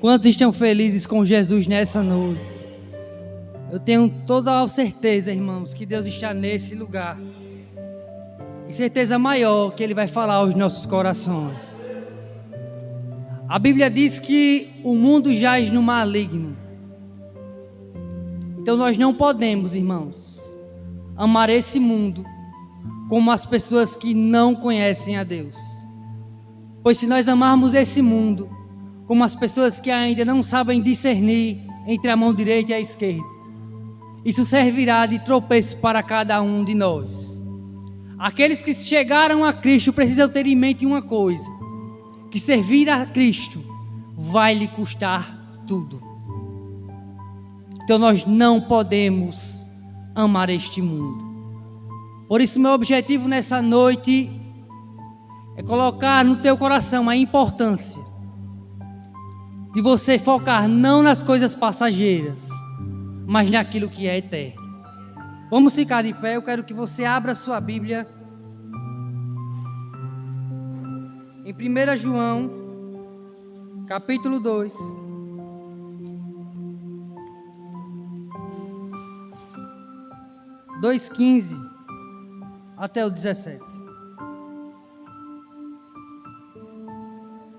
Quantos estão felizes com Jesus nessa noite? Eu tenho toda a certeza, irmãos, que Deus está nesse lugar. E certeza maior que Ele vai falar aos nossos corações. A Bíblia diz que o mundo jaz no maligno. Então nós não podemos, irmãos, amar esse mundo como as pessoas que não conhecem a Deus. Pois se nós amarmos esse mundo como as pessoas que ainda não sabem discernir entre a mão direita e a esquerda, isso servirá de tropeço para cada um de nós. Aqueles que chegaram a Cristo precisam ter em mente uma coisa: que servir a Cristo vai lhe custar tudo. Então nós não podemos amar este mundo. Por isso meu objetivo nessa noite é colocar no teu coração a importância de você focar não nas coisas passageiras, mas naquilo que é eterno. Vamos ficar de pé, eu quero que você abra sua Bíblia em 1 João, capítulo 2. Do 15 até o 17.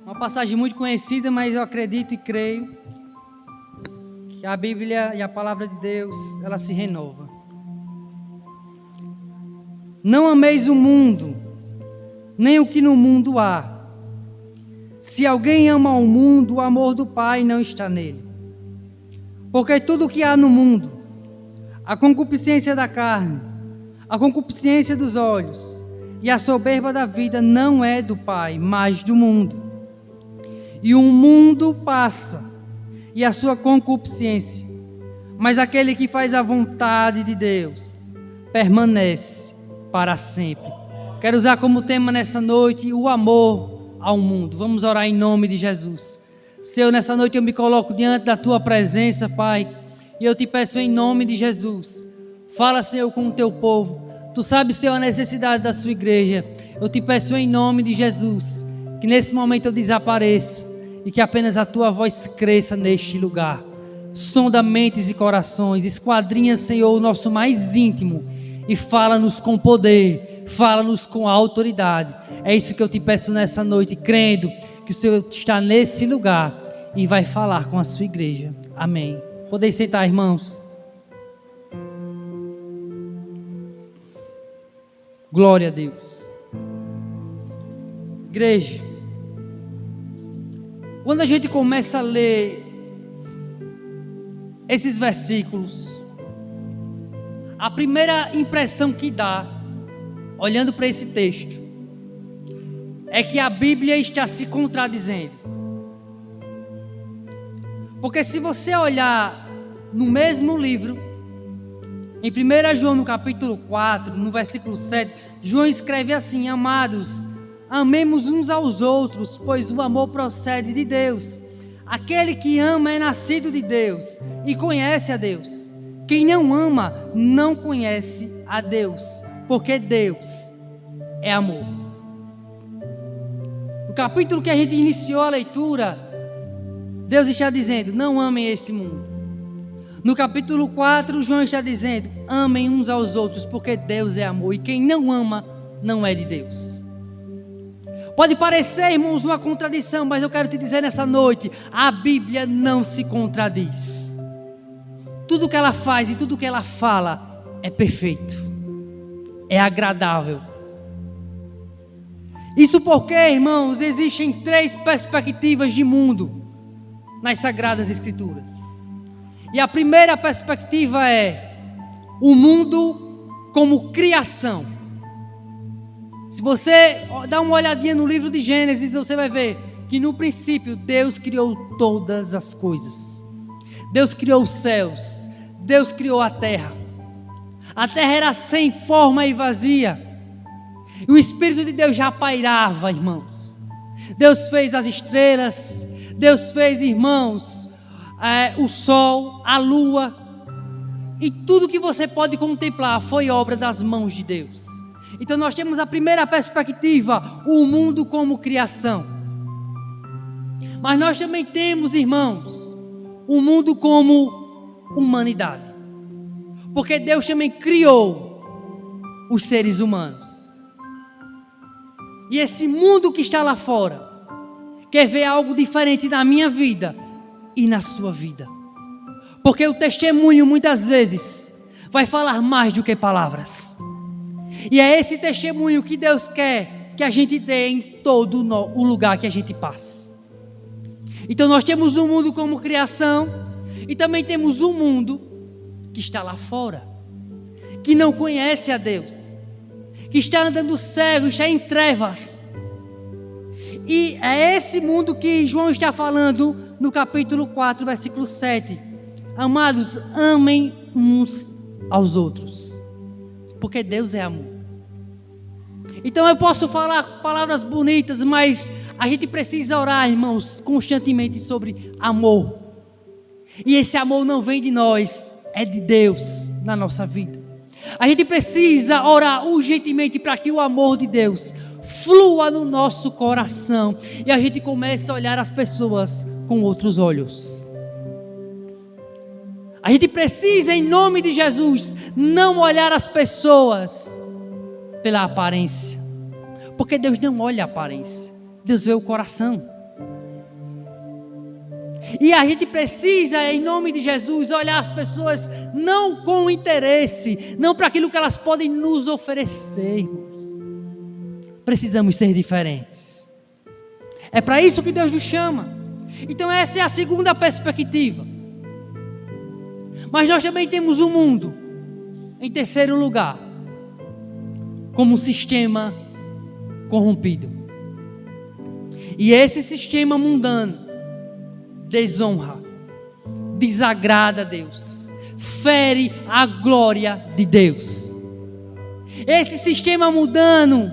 Uma passagem muito conhecida, mas eu acredito e creio que a Bíblia e a palavra de Deus, ela se renova. Não ameis o mundo, nem o que no mundo há. Se alguém ama o mundo, o amor do Pai não está nele. Porque tudo o que há no mundo, a concupiscência da carne, a concupiscência dos olhos e a soberba da vida não é do Pai, mas do mundo. E o mundo passa, e a sua concupiscência, mas aquele que faz a vontade de Deus permanece para sempre. Quero usar como tema nessa noite o amor ao mundo. Vamos orar em nome de Jesus. Senhor, nessa noite eu me coloco diante da tua presença, Pai, e eu te peço em nome de Jesus, fala, Senhor, com o teu povo. Tu sabes, Senhor, a necessidade da sua igreja. Eu te peço em nome de Jesus, que nesse momento eu desapareça e que apenas a tua voz cresça neste lugar. Sonda mentes e corações, esquadrinha, Senhor, o nosso mais íntimo e fala-nos com poder, fala-nos com autoridade. É isso que eu te peço nessa noite, crendo que o Senhor está nesse lugar e vai falar com a sua igreja. Amém. Podem sentar, irmãos. Glória a Deus. Igreja, quando a gente começa a ler esses versículos, a primeira impressão que dá, olhando para esse texto, é que a Bíblia está se contradizendo. Porque se você olhar no mesmo livro, em 1 João no capítulo 4, no versículo 7, João escreve assim: amados, amemos uns aos outros, pois o amor procede de Deus. Aquele que ama é nascido de Deus e conhece a Deus. Quem não ama não conhece a Deus, porque Deus é amor. No capítulo que a gente iniciou a leitura, Deus está dizendo: não amem este mundo. No capítulo 4, João está dizendo: amem uns aos outros, porque Deus é amor, e quem não ama não é de Deus. Pode parecer, irmãos, uma contradição, mas eu quero te dizer nessa noite, a Bíblia não se contradiz. Tudo que ela faz e tudo que ela fala é perfeito, é agradável. Isso porque, irmãos, existem 3 perspectivas de mundo nas Sagradas Escrituras. E a primeira perspectiva é o mundo como criação. Se você dá uma olhadinha no livro de Gênesis, você vai ver que no princípio Deus criou todas as coisas. Deus criou os céus, Deus criou a terra. A terra era sem forma e vazia. E o Espírito de Deus já pairava, irmãos. Deus fez as estrelas, Deus fez, irmãos, o sol, a lua. E tudo que você pode contemplar foi obra das mãos de Deus. Então nós temos a primeira perspectiva, o mundo como criação. Mas nós também temos, irmãos, o mundo como humanidade. Porque Deus também criou os seres humanos. E esse mundo que está lá fora quer ver algo diferente na minha vida e na sua vida. Porque o testemunho muitas vezes vai falar mais do que palavras. E é esse testemunho que Deus quer que a gente dê em todo o lugar que a gente passa. Então nós temos um mundo como criação e também temos um mundo que está lá fora, que não conhece a Deus, que está andando cego, está em trevas. E é esse mundo que João está falando no capítulo 4, versículo 7. Amados, amem uns aos outros, porque Deus é amor. Então eu posso falar palavras bonitas, mas a gente precisa orar, irmãos, constantemente sobre amor. E esse amor não vem de nós, é de Deus na nossa vida. A gente precisa orar urgentemente para que o amor de Deus flua no nosso coração e a gente comece a olhar as pessoas com outros olhos. A gente precisa, em nome de Jesus, não olhar as pessoas pela aparência, porque Deus não olha a aparência, Deus vê o coração. E a gente precisa, em nome de Jesus, olhar as pessoas não com interesse, não para aquilo que elas podem nos oferecer, irmãos. Precisamos ser diferentes. É para isso que Deus nos chama. Então essa é a segunda perspectiva. Mas nós também temos o mundo, em terceiro lugar, como um sistema corrompido. E esse sistema mundano desonra, desagrada a Deus, fere a glória de Deus. Esse sistema mundano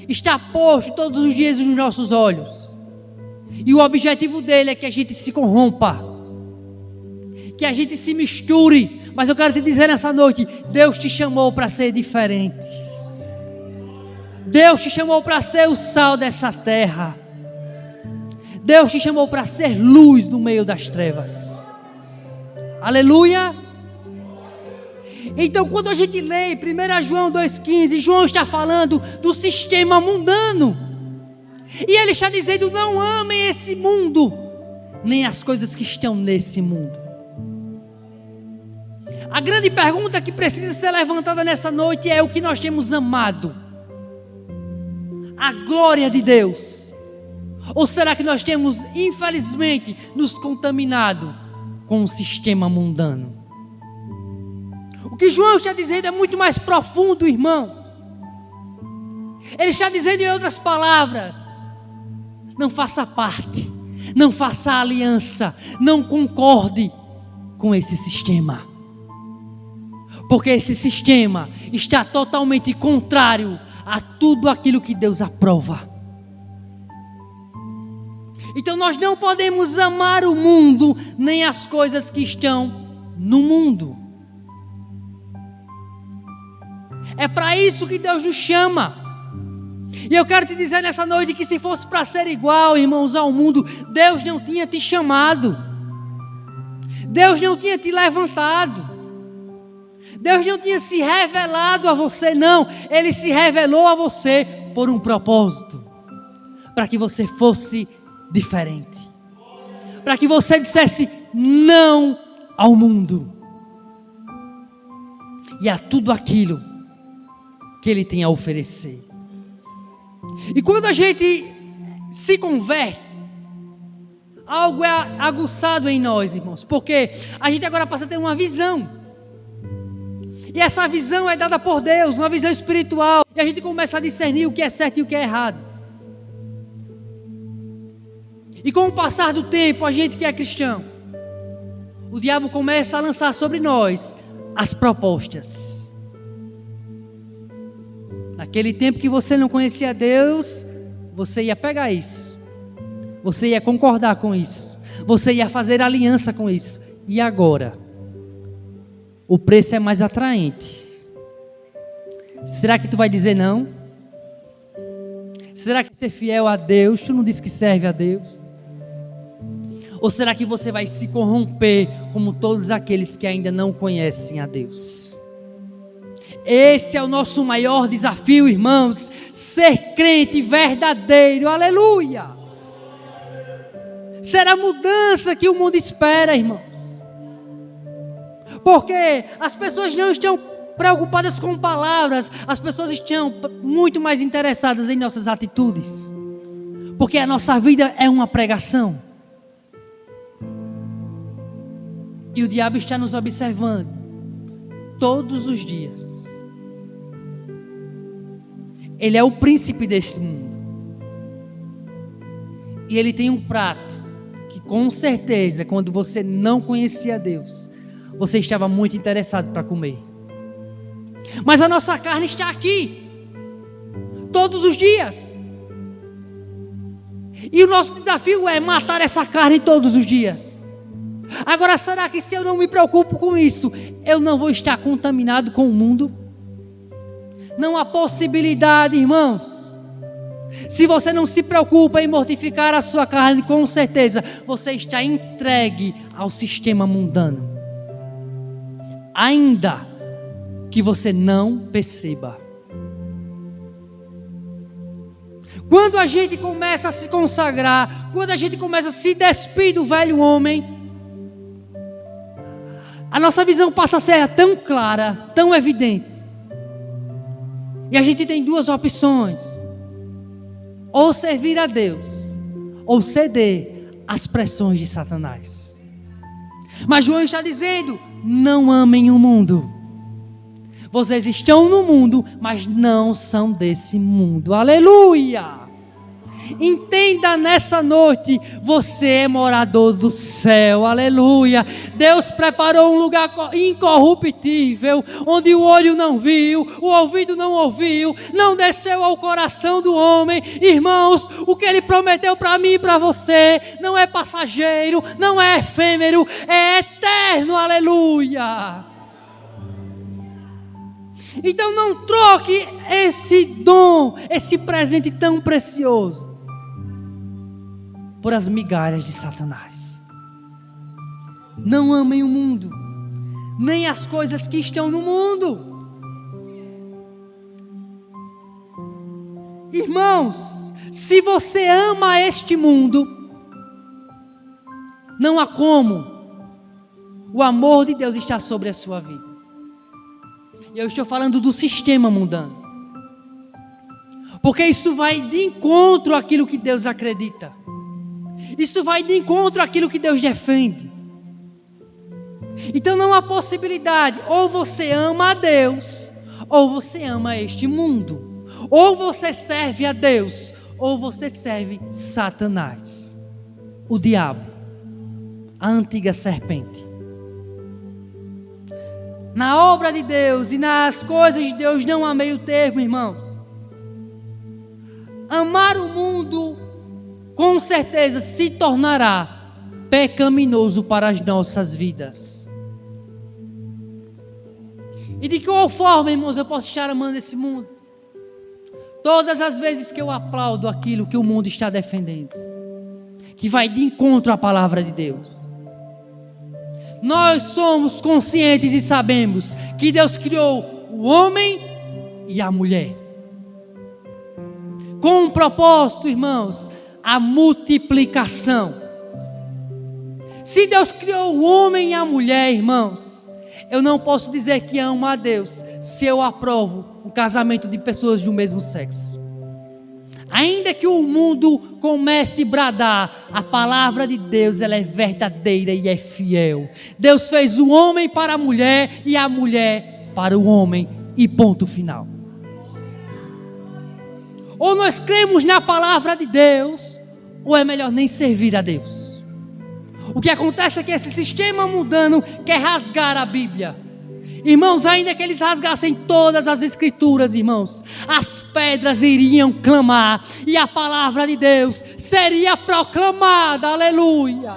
está posto todos os dias nos nossos olhos, e o objetivo dele é que a gente se corrompa, que a gente se misture. Mas eu quero te dizer nessa noite, Deus te chamou para ser diferente. Deus te chamou para ser o sal dessa terra. Deus te chamou para ser luz no meio das trevas. Aleluia. Então quando a gente lê 1 João 2,15, João está falando do sistema mundano. E ele está dizendo, não amem esse mundo, nem as coisas que estão nesse mundo. A grande pergunta que precisa ser levantada nessa noite é: o que nós temos amado? A glória de Deus? Ou será que nós temos, infelizmente, nos contaminado com o sistema mundano? O que João está dizendo é muito mais profundo, irmão. Ele está dizendo, em outras palavras, não faça parte, não faça aliança, não concorde com esse sistema. Porque esse sistema está totalmente contrário a tudo aquilo que Deus aprova. Então nós não podemos amar o mundo, nem as coisas que estão no mundo. É para isso que Deus nos chama. E eu quero te dizer nessa noite que se fosse para ser igual, irmãos, ao mundo, Deus não tinha te chamado. Deus não tinha te levantado. Deus não tinha se revelado a você, não. Ele se revelou a você por um propósito. Para que você fosse diferente. Para que você dissesse não ao mundo. E a tudo aquilo que Ele tem a oferecer. E quando a gente se converte, algo é aguçado em nós, irmãos. Porque a gente agora passa a ter uma visão. E essa visão é dada por Deus, uma visão espiritual. E a gente começa a discernir o que é certo e o que é errado. E com o passar do tempo, a gente que é cristão, o diabo começa a lançar sobre nós as propostas. Naquele tempo que você não conhecia Deus, você ia pegar isso. Você ia concordar com isso. Você ia fazer aliança com isso. E agora? O preço é mais atraente. Será que tu vai dizer não? Será que ser fiel a Deus? Tu não disse que serve a Deus? Ou será que você vai se corromper como todos aqueles que ainda não conhecem a Deus? Esse é o nosso maior desafio, irmãos. Ser crente verdadeiro. Aleluia! Será a mudança que o mundo espera, irmãos. Porque as pessoas não estão preocupadas com palavras. As pessoas estão muito mais interessadas em nossas atitudes. Porque a nossa vida é uma pregação. E o diabo está nos observando todos os dias. Ele é o príncipe deste mundo. E ele tem um prato que com certeza, quando você não conhecia Deus, você estava muito interessado para comer. Mas a nossa carne está aqui todos os dias. E o nosso desafio é matar essa carne todos os dias. Agora, será que se eu não me preocupo com isso, eu não vou estar contaminado com o mundo? Não há possibilidade, irmãos. Se você não se preocupa em mortificar a sua carne, com certeza você está entregue ao sistema mundano. Ainda que você não perceba. Quando a gente começa a se consagrar, quando a gente começa a se despir do velho homem, a nossa visão passa a ser tão clara, tão evidente. E a gente tem duas opções: ou servir a Deus, ou ceder às pressões de Satanás. Mas João está dizendo: não amem o mundo. Vocês estão no mundo, mas não são desse mundo. Aleluia! Entenda nessa noite, você é morador do céu. Aleluia! Deus preparou um lugar incorruptível, onde o olho não viu, o ouvido não ouviu, não desceu ao coração do homem. Irmãos, o que Ele prometeu para mim e para você não é passageiro, não é efêmero, é eterno. Aleluia! Então não troque esse dom, esse presente tão precioso, por as migalhas de Satanás. Não amem o mundo, nem as coisas que estão no mundo. Irmãos, se você ama este mundo, não há como o amor de Deus estar sobre a sua vida. E eu estou falando do sistema mundano, porque isso vai de encontro àquilo que Deus acredita. Isso vai de encontro àquilo que Deus defende. Então não há possibilidade: ou você ama a Deus, ou você ama este mundo. Ou você serve a Deus, ou você serve Satanás, o diabo, a antiga serpente. Na obra de Deus e nas coisas de Deus não há meio termo, irmãos. Amar o mundo com certeza se tornará pecaminoso para as nossas vidas. E de qual forma, irmãos, eu posso estar amando esse mundo? Todas as vezes que eu aplaudo aquilo que o mundo está defendendo, que vai de encontro à palavra de Deus. Nós somos conscientes e sabemos que Deus criou o homem e a mulher com um propósito, irmãos: a multiplicação. Se Deus criou o homem e a mulher, irmãos, eu não posso dizer que amo a Deus se eu aprovo o casamento de pessoas de um mesmo sexo. Ainda que o mundo comece a bradar, a palavra de Deus, ela é verdadeira e é fiel. Deus fez o homem para a mulher e a mulher para o homem, e ponto final. Ou nós cremos na palavra de Deus, ou é melhor nem servir a Deus. O que acontece é que esse sistema mundano quer rasgar a Bíblia. Irmãos, ainda que eles rasgassem todas as escrituras, irmãos, as pedras iriam clamar e a palavra de Deus seria proclamada. Aleluia!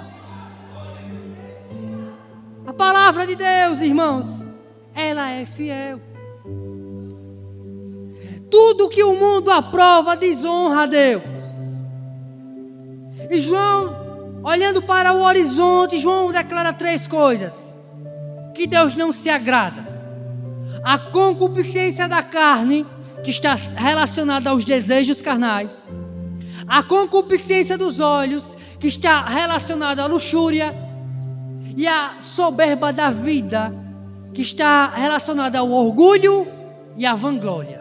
A palavra de Deus, irmãos, ela é fiel. Tudo que o mundo aprova desonra a Deus. E João Olhando para o horizonte, João declara 3 coisas que Deus não se agrada: a concupiscência da carne, que está relacionada aos desejos carnais; a concupiscência dos olhos, que está relacionada à luxúria; e a soberba da vida, que está relacionada ao orgulho e à vanglória.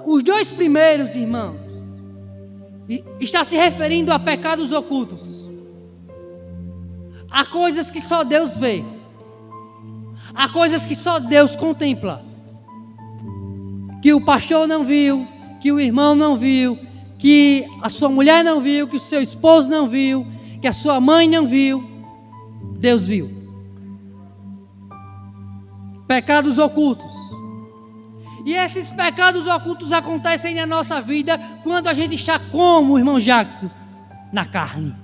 Os 2 primeiros, irmãos, está se referindo a pecados ocultos, a coisas que só Deus vê, a coisas que só Deus contempla, que o pastor não viu, que o irmão não viu, que a sua mulher não viu, que o seu esposo não viu, que a sua mãe não viu. Deus viu. Pecados ocultos. E esses pecados ocultos acontecem na nossa vida quando a gente está como, irmão Jackson? Na carne.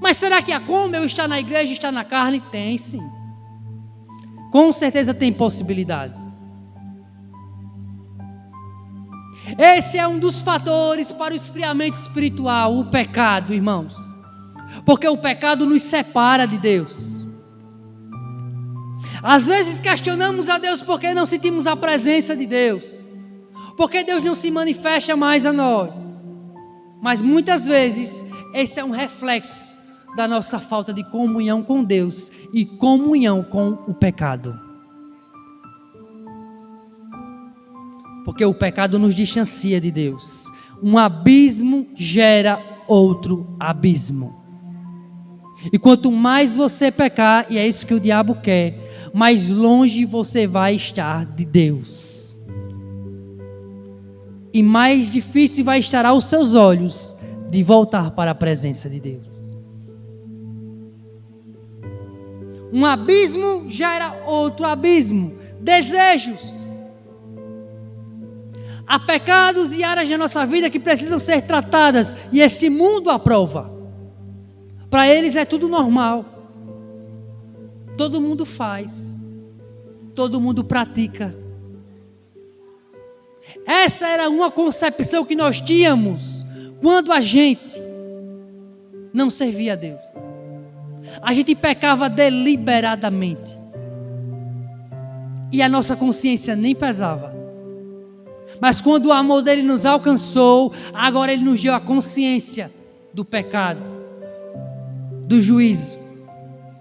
Mas será que é como eu estar na igreja e estar na carne? Tem sim. Com certeza tem possibilidade. Esse é um dos fatores para o esfriamento espiritual, o pecado, irmãos. Porque o pecado nos separa de Deus. Às vezes questionamos a Deus porque não sentimos a presença de Deus, porque Deus não se manifesta mais a nós. Mas muitas vezes esse é um reflexo da nossa falta de comunhão com Deus e comunhão com o pecado. Porque o pecado nos distancia de Deus. Um abismo gera outro abismo. E quanto mais você pecar, e é isso que o diabo quer, mais longe você vai estar de Deus. E mais difícil vai estar aos seus olhos de voltar para a presença de Deus. Um abismo gera outro abismo. Desejos. Há pecados e áreas da nossa vida que precisam ser tratadas, e esse mundo aprova. Para eles é tudo normal. Todo mundo faz. Todo mundo pratica. Essa era uma concepção que nós tínhamos quando a gente não servia a Deus. A gente pecava deliberadamente. E a nossa consciência nem pesava. Mas quando o amor dele nos alcançou, agora ele nos deu a consciência do pecado, do juízo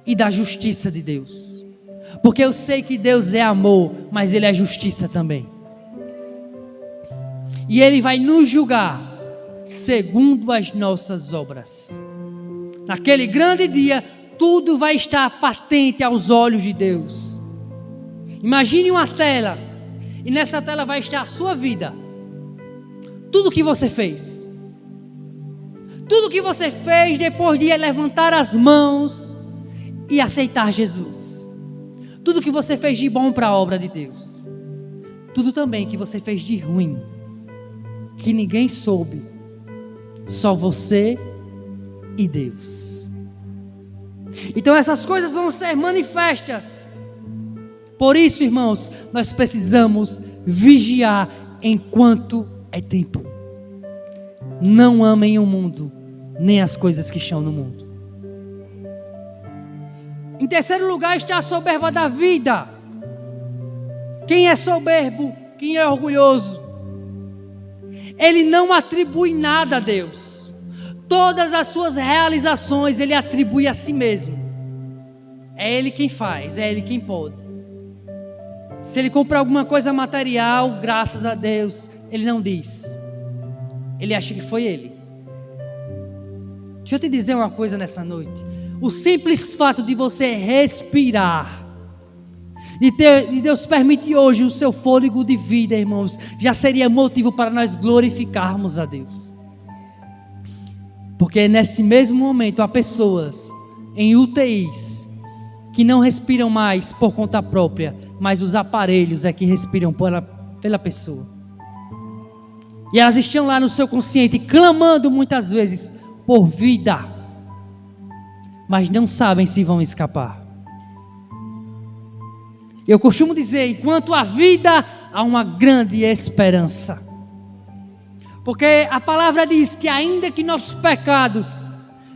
e da justiça de Deus. Porque eu sei que Deus é amor, mas ele é justiça também. E ele vai nos julgar segundo as nossas obras. Naquele grande dia, tudo vai estar patente aos olhos de Deus. Imagine uma tela, e nessa tela vai estar a sua vida. Tudo que você fez. Tudo que você fez depois de levantar as mãos e aceitar Jesus. Tudo que você fez de bom para a obra de Deus. Tudo também que você fez de ruim, que ninguém soube, só você e Deus. Então essas coisas vão ser manifestas. Por isso, irmãos, nós precisamos vigiar enquanto é tempo. Não amem o mundo, nem as coisas que estão no mundo. Em terceiro lugar está a soberba da vida. Quem é soberbo, quem é orgulhoso, ele não atribui nada a Deus. Todas as suas realizações ele atribui a si mesmo. É ele quem faz, é ele quem pode. Se ele compra alguma coisa material, graças a Deus, ele não diz. Ele acha que foi ele. Deixa eu te dizer uma coisa nessa noite. O simples fato de você respirar, de Deus permitir hoje o seu fôlego de vida, irmãos, já seria motivo para nós glorificarmos a Deus. Porque nesse mesmo momento há pessoas em UTIs que não respiram mais por conta própria, mas os aparelhos é que respiram pela pessoa. E elas estão lá no seu consciente clamando muitas vezes por vida, mas não sabem se vão escapar. Eu costumo dizer, enquanto há vida, há uma grande esperança. Porque a palavra diz que ainda que nossos pecados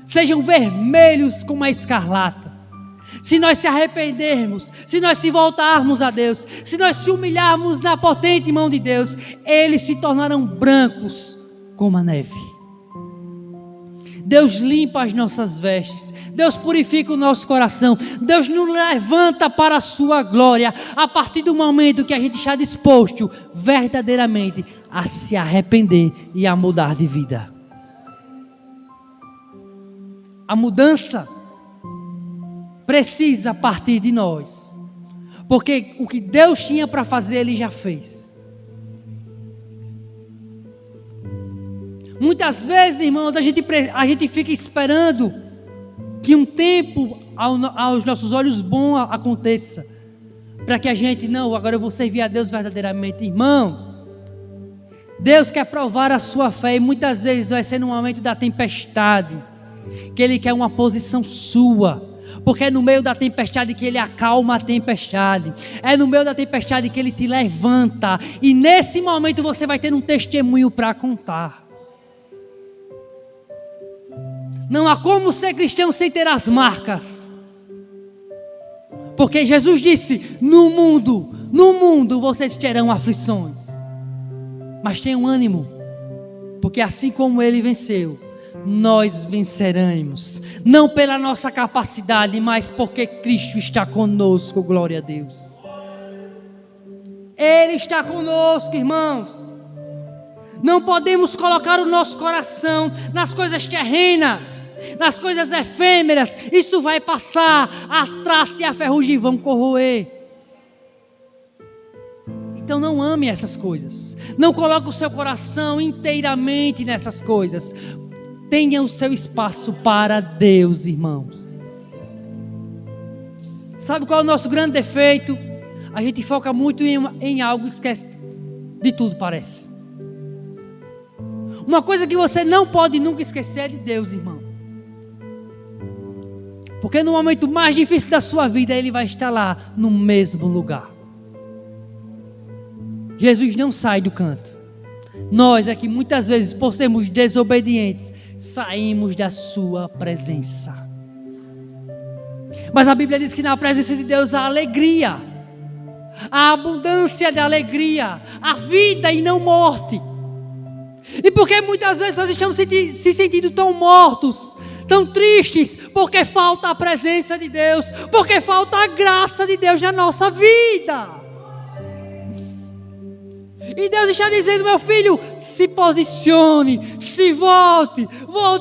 sejam vermelhos como a escarlata, se nós se arrependermos, se nós se voltarmos a Deus, se nós se humilharmos na potente mão de Deus, eles se tornarão brancos como a neve. Deus limpa as nossas vestes, Deus purifica o nosso coração, Deus nos levanta para a sua glória, a partir do momento que a gente está disposto verdadeiramente a se arrepender e a mudar de vida. A mudança precisa partir de nós, porque o que Deus tinha para fazer, Ele já fez. Muitas vezes, irmãos, a gente fica esperando que um tempo aos nossos olhos bom aconteça, para que a gente, não, agora eu vou servir a Deus verdadeiramente. Irmãos, Deus quer provar a sua fé, e muitas vezes vai ser no momento da tempestade, que Ele quer uma posição sua, porque é no meio da tempestade que Ele acalma a tempestade, é no meio da tempestade que Ele te levanta, e nesse momento você vai ter um testemunho para contar. Não há como ser cristão sem ter as marcas, porque Jesus disse, no mundo vocês terão aflições, mas tenham ânimo, porque assim como Ele venceu, nós venceremos, não pela nossa capacidade, mas porque Cristo está conosco, glória a Deus. Ele está conosco, irmãos. Não podemos colocar o nosso coração nas coisas terrenas, nas coisas efêmeras. Isso vai passar, a traça e a ferrugem vão corroer. Então não ame essas coisas, não coloque o seu coração inteiramente nessas coisas. Tenha o seu espaço para Deus, irmãos. Sabe qual é o nosso grande defeito? A gente foca muito em algo e esquece de tudo, parece. Uma coisa que você não pode nunca esquecer é de Deus, irmão. Porque no momento mais difícil da sua vida, Ele vai estar lá no mesmo lugar. Jesus não sai do canto. Nós aqui muitas vezes, por sermos desobedientes, saímos da sua presença. Mas a Bíblia diz que na presença de Deus há alegria, a abundância de alegria, a vida e não morte. E porque muitas vezes nós estamos se sentindo tão mortos, tão tristes, porque falta a presença de Deus, porque falta a graça de Deus na nossa vida. E Deus está dizendo, meu filho, se posicione, se volte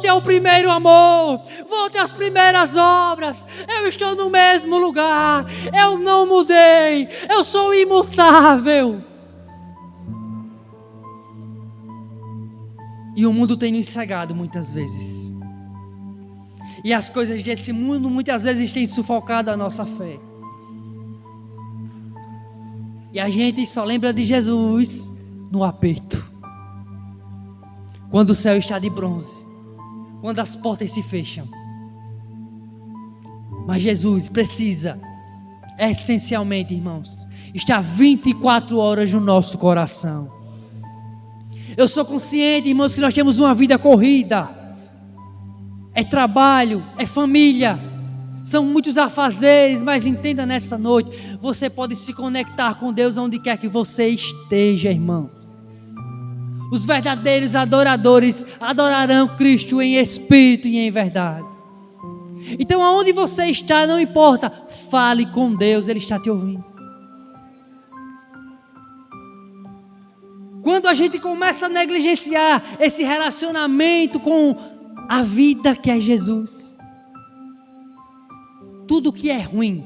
ao primeiro amor, volte às primeiras obras. Eu estou no mesmo lugar, eu não mudei, eu sou imutável. E o mundo tem nos cegado muitas vezes. E as coisas desse mundo muitas vezes têm sufocado a nossa fé. E a gente só lembra de Jesus no aperto. Quando o céu está de bronze. Quando as portas se fecham. Mas Jesus precisa, essencialmente, irmãos, estar 24 horas no nosso coração. Eu sou consciente, irmãos, que nós temos uma vida corrida. É trabalho, é família. São muitos afazeres, mas entenda nessa noite, você pode se conectar com Deus onde quer que você esteja, irmão. Os verdadeiros adoradores adorarão Cristo em espírito e em verdade. Então aonde você está, não importa, fale com Deus, Ele está te ouvindo. Quando a gente começa a negligenciar esse relacionamento com a vida que é Jesus, tudo que é ruim,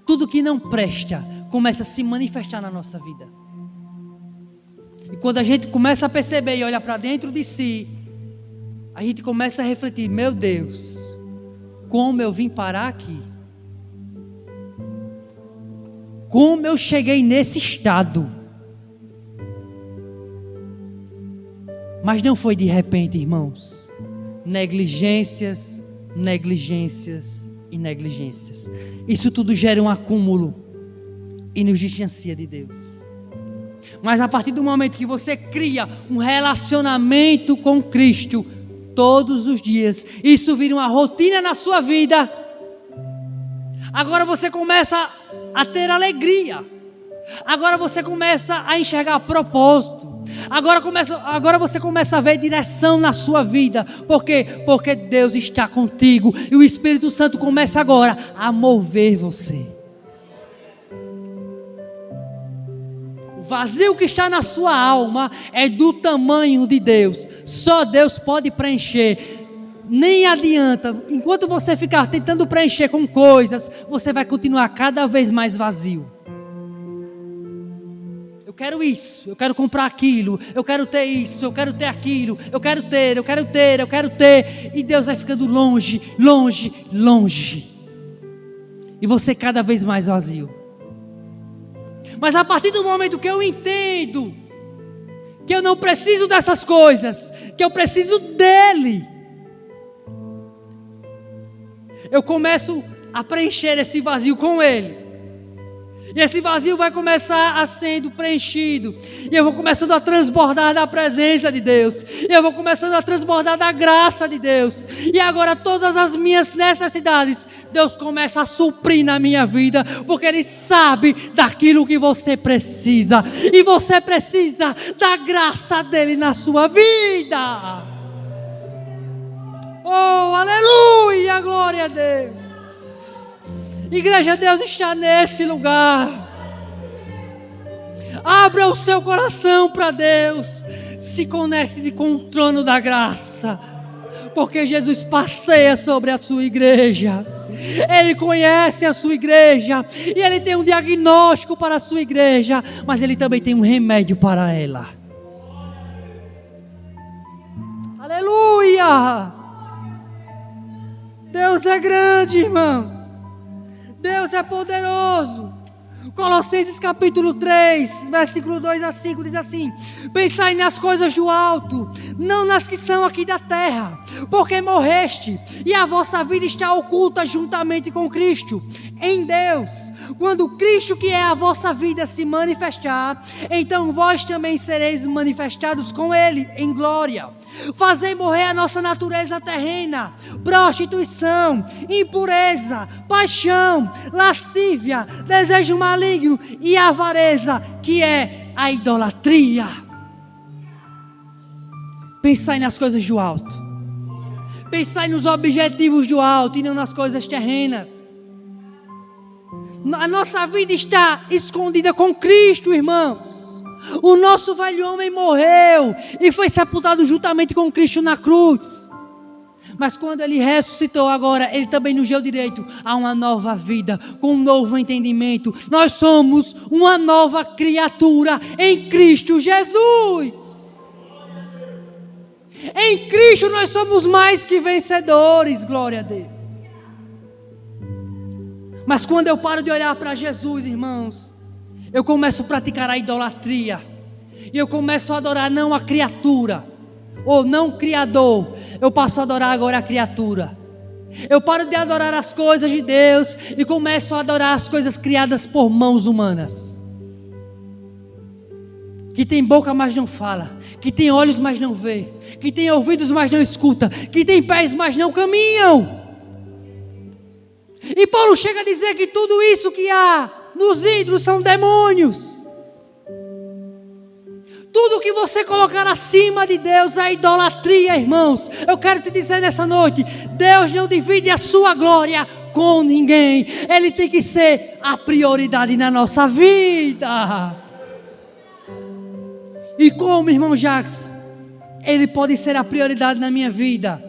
tudo que não presta, começa a se manifestar na nossa vida. E quando a gente começa a perceber e olhar para dentro de si, a gente começa a refletir, meu Deus, como eu vim parar aqui? Como eu cheguei nesse estado? Mas não foi de repente, irmãos. Negligências, negligências e negligências. Isso tudo gera um acúmulo e nos distancia de Deus. Mas a partir do momento que você cria um relacionamento com Cristo todos os dias, isso vira uma rotina na sua vida. Agora você começa a ter alegria. Agora você começa a enxergar propósito. Agora você começa a ver direção na sua vida. Por quê? Porque Deus está contigo. E o Espírito Santo começa agora a mover você. O vazio que está na sua alma é do tamanho de Deus. Só Deus pode preencher. Nem adianta, enquanto você ficar tentando preencher com coisas, você vai continuar cada vez mais vazio. Eu quero isso, eu quero comprar aquilo, eu quero ter isso, eu quero ter aquilo, eu quero ter. E Deus vai ficando longe, longe, longe. E você cada vez mais vazio. Mas a partir do momento que eu entendo que eu não preciso dessas coisas, que eu preciso dEle, eu começo a preencher esse vazio com Ele. E esse vazio vai começar a sendo preenchido. E eu vou começando a transbordar da presença de Deus. E eu vou começando a transbordar da graça de Deus. E agora todas as minhas necessidades, Deus começa a suprir na minha vida. Porque Ele sabe daquilo que você precisa. E você precisa da graça dEle na sua vida. Oh, aleluia, glória a Deus. Igreja, Deus está nesse lugar. Abra o seu coração para Deus. Se conecte com o trono da graça. Porque Jesus passeia sobre a sua igreja. Ele conhece a sua igreja. E Ele tem um diagnóstico para a sua igreja. Mas Ele também tem um remédio para ela. Aleluia! Deus é grande, irmãos. Deus é poderoso. Colossenses capítulo 3, versículo 2 a 5 diz assim: pensai nas coisas do alto, não nas que são aqui da terra, porque morreste, e a vossa vida está oculta juntamente com Cristo, em Deus. Quando Cristo, que é a vossa vida, se manifestar, então vós também sereis manifestados com Ele em glória. Fazei morrer a nossa natureza terrena, prostituição, impureza, paixão, lascívia, desejo maligno e avareza, que é a idolatria. Pensai nas coisas do alto. Pensai nos objetivos do alto e não nas coisas terrenas. A nossa vida está escondida com Cristo, irmãos. O nosso velho homem morreu e foi sepultado juntamente com Cristo na cruz. Mas quando Ele ressuscitou agora, Ele também nos deu direito a uma nova vida, com um novo entendimento. Nós somos uma nova criatura em Cristo Jesus. Em Cristo nós somos mais que vencedores, glória a Deus. Mas quando eu paro de olhar para Jesus, irmãos, eu começo a praticar a idolatria. E eu começo a adorar não a criatura, ou não o Criador. Eu passo a adorar agora a criatura. Eu paro de adorar as coisas de Deus e começo a adorar as coisas criadas por mãos humanas. Que tem boca, mas não fala. Que tem olhos, mas não vê. Que tem ouvidos, mas não escuta. Que tem pés, mas não caminham. E Paulo chega a dizer que tudo isso que há nos ídolos são demônios. Tudo que você colocar acima de Deus é idolatria, irmãos. Eu quero te dizer nessa noite: Deus não divide a sua glória com ninguém. Ele tem que ser a prioridade na nossa vida. E como, irmão Jackson, Ele pode ser a prioridade na minha vida?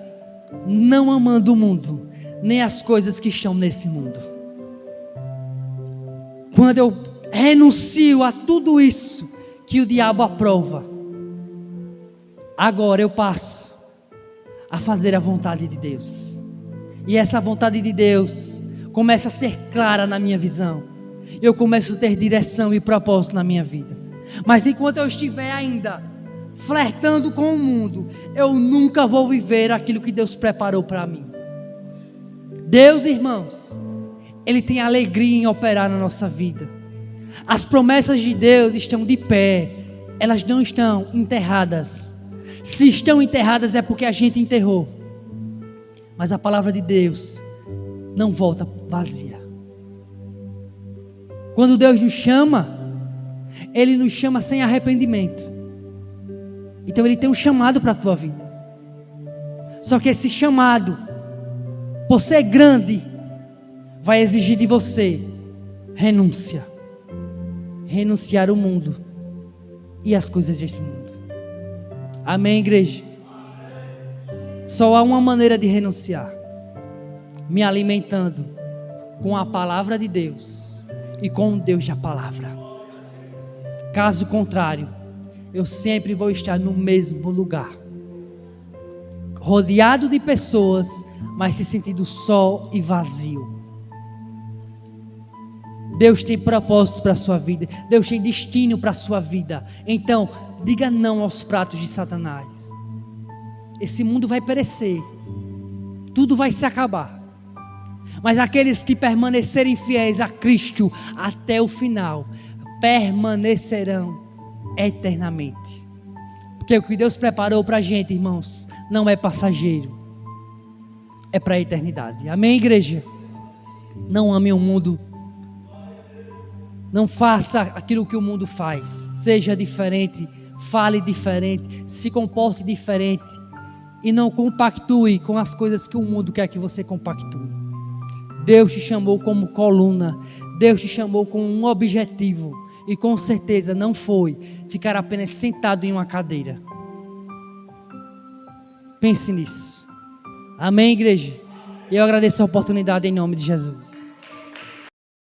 Não amando o mundo, nem as coisas que estão nesse mundo. Quando eu renuncio a tudo isso que o diabo aprova, agora eu passo a fazer a vontade de Deus. E essa vontade de Deus começa a ser clara na minha visão. Eu começo a ter direção e propósito na minha vida. Mas enquanto eu estiver ainda flertando com o mundo, eu nunca vou viver aquilo que Deus preparou para mim. Deus, irmãos, Ele tem alegria em operar na nossa vida. As promessas de Deus estão de pé, elas não estão enterradas. Se estão enterradas é porque a gente enterrou. Mas a palavra de Deus não volta vazia. Quando Deus nos chama, Ele nos chama sem arrependimento. Então Ele tem um chamado para a tua vida. Só que esse chamado, por ser grande, vai exigir de você renúncia. Renunciar o mundo e as coisas desse mundo. Amém, igreja? Só há uma maneira de renunciar: me alimentando com a palavra de Deus e com o Deus da palavra. Caso contrário, eu sempre vou estar no mesmo lugar, rodeado de pessoas, mas se sentindo só e vazio. Deus tem propósito para a sua vida. Deus tem destino para a sua vida. Então, diga não aos pratos de Satanás. Esse mundo vai perecer. Tudo vai se acabar. Mas aqueles que permanecerem fiéis a Cristo até o final, permanecerão eternamente. Porque o que Deus preparou para a gente, irmãos, não é passageiro. É para a eternidade. Amém, igreja? Não ame o mundo. Não faça aquilo que o mundo faz. Seja diferente, fale diferente, se comporte diferente. E não compactue com as coisas que o mundo quer que você compactue. Deus te chamou como coluna. Deus te chamou com um objetivo. E com certeza não foi ficar apenas sentado em uma cadeira. Pense nisso. Amém, igreja? E eu agradeço a oportunidade em nome de Jesus.